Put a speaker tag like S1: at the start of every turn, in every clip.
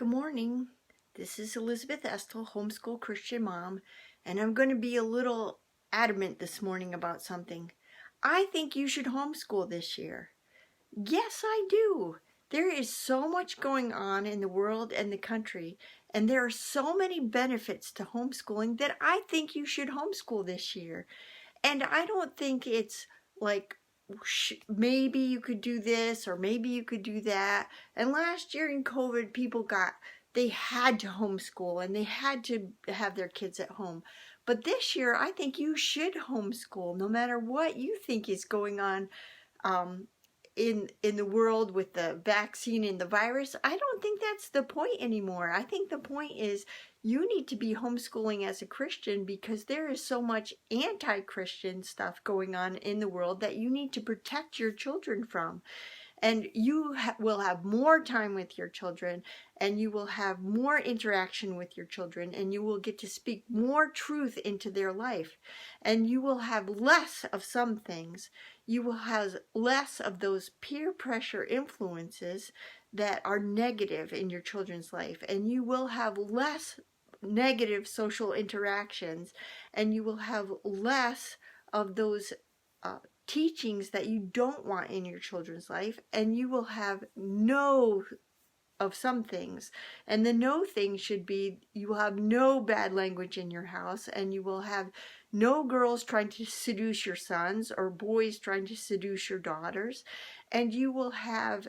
S1: Good morning. This is Elizabeth Estel, Homeschool Christian Mom, and I'm going to be a little adamant this morning about something. I think you should homeschool this year. Yes, I do. There is so much going on in the world and the country, and there are so many benefits to homeschooling that I think you should homeschool this year. And I don't think it's like maybe you could do this or maybe you could do that. And last year in COVID, they had to homeschool and they had to have their kids at home. But this year, I think you should homeschool no matter what you think is going on in the world with the vaccine and the virus. I don't think that's the point anymore. I think the point is you need to be homeschooling as a Christian because there is so much anti-Christian stuff going on in the world that you need to protect your children from. And you will have more time with your children, and you will have more interaction with your children, and you will get to speak more truth into their life. And you will have less of some things. You will have less of those peer pressure influences that are negative in your children's life. And you will have less negative social interactions, and you will have less of those teachings that you don't want in your children's life, and you will have no of some things. And the no thing should be you will have no bad language in your house, and you will have no girls trying to seduce your sons or boys trying to seduce your daughters, and you will have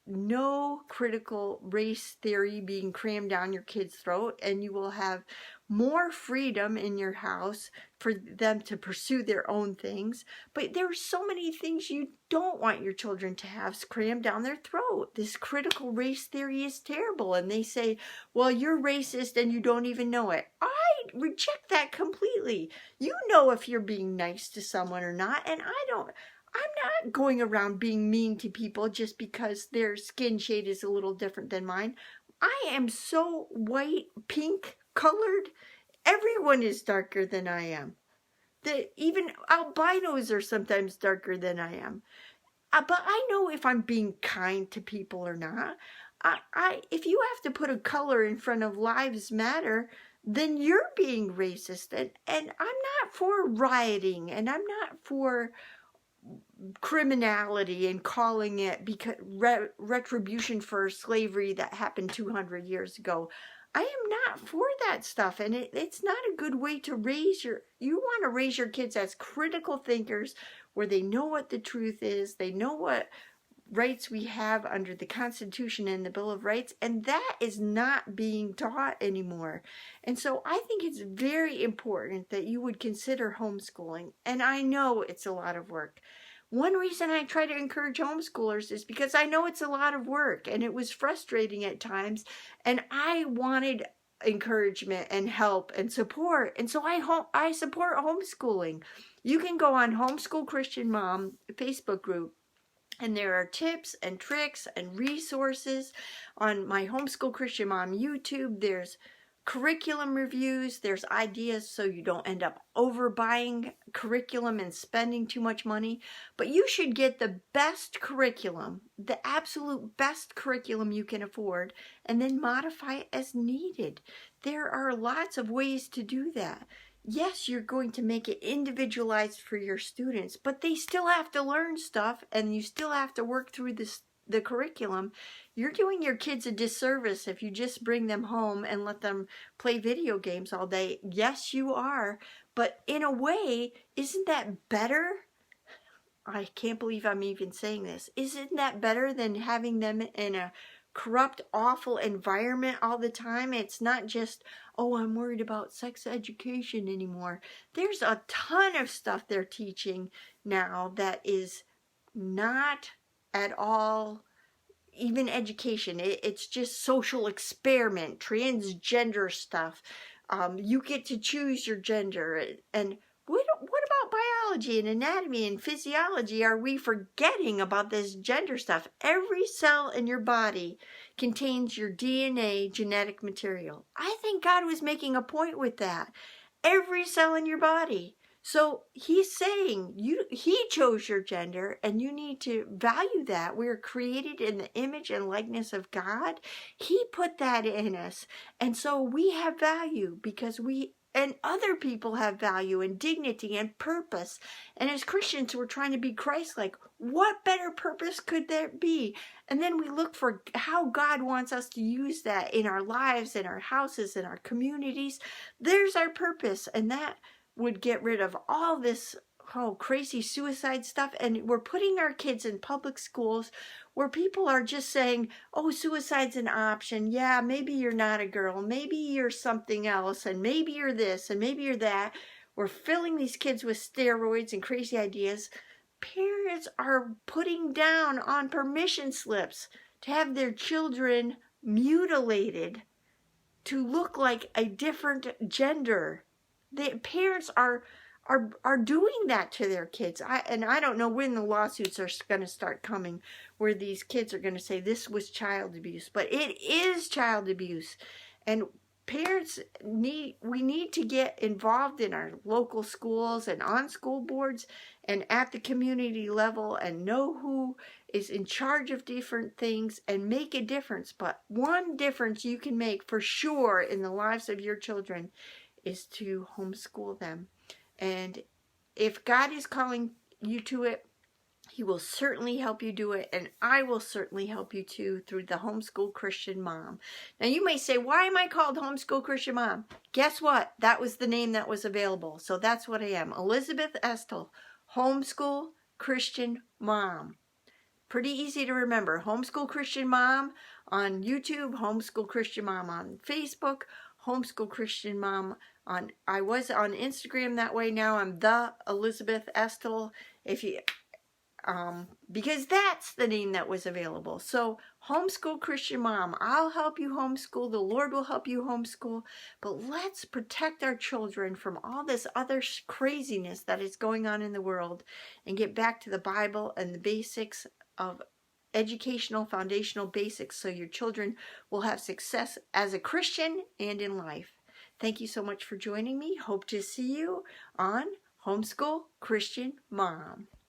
S1: no critical race theory being crammed down your kids' throat, and you will have more freedom in your house for them to pursue their own things. But there are so many things you don't want your children to have crammed down their throat. This critical race theory is terrible, and they say, well, you're racist and you don't even know it. I reject that completely. You know if you're being nice to someone or not, and I'm not going around being mean to people just because their skin shade is a little different than mine. I am so white, pink colored. Everyone is darker than I am. Even albinos are sometimes darker than I am. But I know if I'm being kind to people or not. If you have to put a color in front of lives matter, then you're being racist. And I'm not for rioting, and I'm not for criminality and calling it because retribution for slavery that happened 200 years ago. I am not for that stuff, and it's not a good way to you want to raise your kids as critical thinkers where they know what the truth is, they know what rights we have under the Constitution and the Bill of Rights, and that is not being taught anymore. And so I think it's very important that you would consider homeschooling, and I know it's a lot of work. One reason I try to encourage homeschoolers is because I know it's a lot of work, and it was frustrating at times, and I wanted encouragement and help and support, and so I support homeschooling. You can go on Homeschool Christian Mom Facebook group, and there are tips and tricks and resources on my Homeschool Christian Mom YouTube. There's curriculum reviews, there's ideas so you don't end up overbuying curriculum and spending too much money. But you should get the best curriculum, the absolute best curriculum you can afford, and then modify it as needed. There are lots of ways to do that. Yes, you're going to make it individualized for your students, but they still have to learn stuff, and you still have to work through the curriculum. You're doing your kids a disservice if you just bring them home and let them play video games all day. Yes, you are. But in a way, isn't that better? I can't believe I'm even saying this. Isn't that better than having them in a corrupt, awful environment all the time? It's not just, oh, I'm worried about sex education anymore. There's a ton of stuff they're teaching now that is not at all even education. It's just social experiment, transgender stuff. You get to choose your gender. And what about biology and anatomy and physiology? Are we forgetting about this gender stuff? Every cell in your body contains your DNA genetic material. I think God was making a point with that. Every cell in your body. So he's saying he chose your gender and you need to value that. We are created in the image and likeness of God. He put that in us. And so we have value because we and other people have value and dignity and purpose. And as Christians, we're trying to be Christ-like. What better purpose could there be? And then we look for how God wants us to use that in our lives, in our houses, in our communities. There's our purpose. And that would get rid of all this crazy suicide stuff. And we're putting our kids in public schools where people are just saying, oh, suicide's an option. Yeah, maybe you're not a girl. Maybe you're something else. And maybe you're this and maybe you're that. We're filling these kids with steroids and crazy ideas. Parents are putting down on permission slips to have their children mutilated to look like a different gender. The parents are doing that to their kids. I don't know when the lawsuits are going to start coming where these kids are going to say this was child abuse, but it is child abuse. And parents we need to get involved in our local schools and on school boards and at the community level and know who is in charge of different things and make a difference. But one difference you can make for sure in the lives of your children is to homeschool them. And if God is calling you to it, He will certainly help you do it, and I will certainly help you too through the Homeschool Christian Mom. Now you may say, why am I called Homeschool Christian Mom? Guess what? That was the name that was available, so that's what I am. Elizabeth Estill, Homeschool Christian Mom. Pretty easy to remember. Homeschool Christian Mom on YouTube, Homeschool Christian Mom on Facebook, Homeschool Christian Mom I was on Instagram that way. Now I'm the Elizabeth Estill. If you because that's the name that was available. So Homeschool Christian Mom, I'll help you homeschool. The Lord will help you homeschool. But let's protect our children from all this other craziness that is going on in the world and get back to the Bible and the basics of educational, foundational basics so your children will have success as a Christian and in life. Thank you so much for joining me. Hope to see you on Homeschool Christian Mom.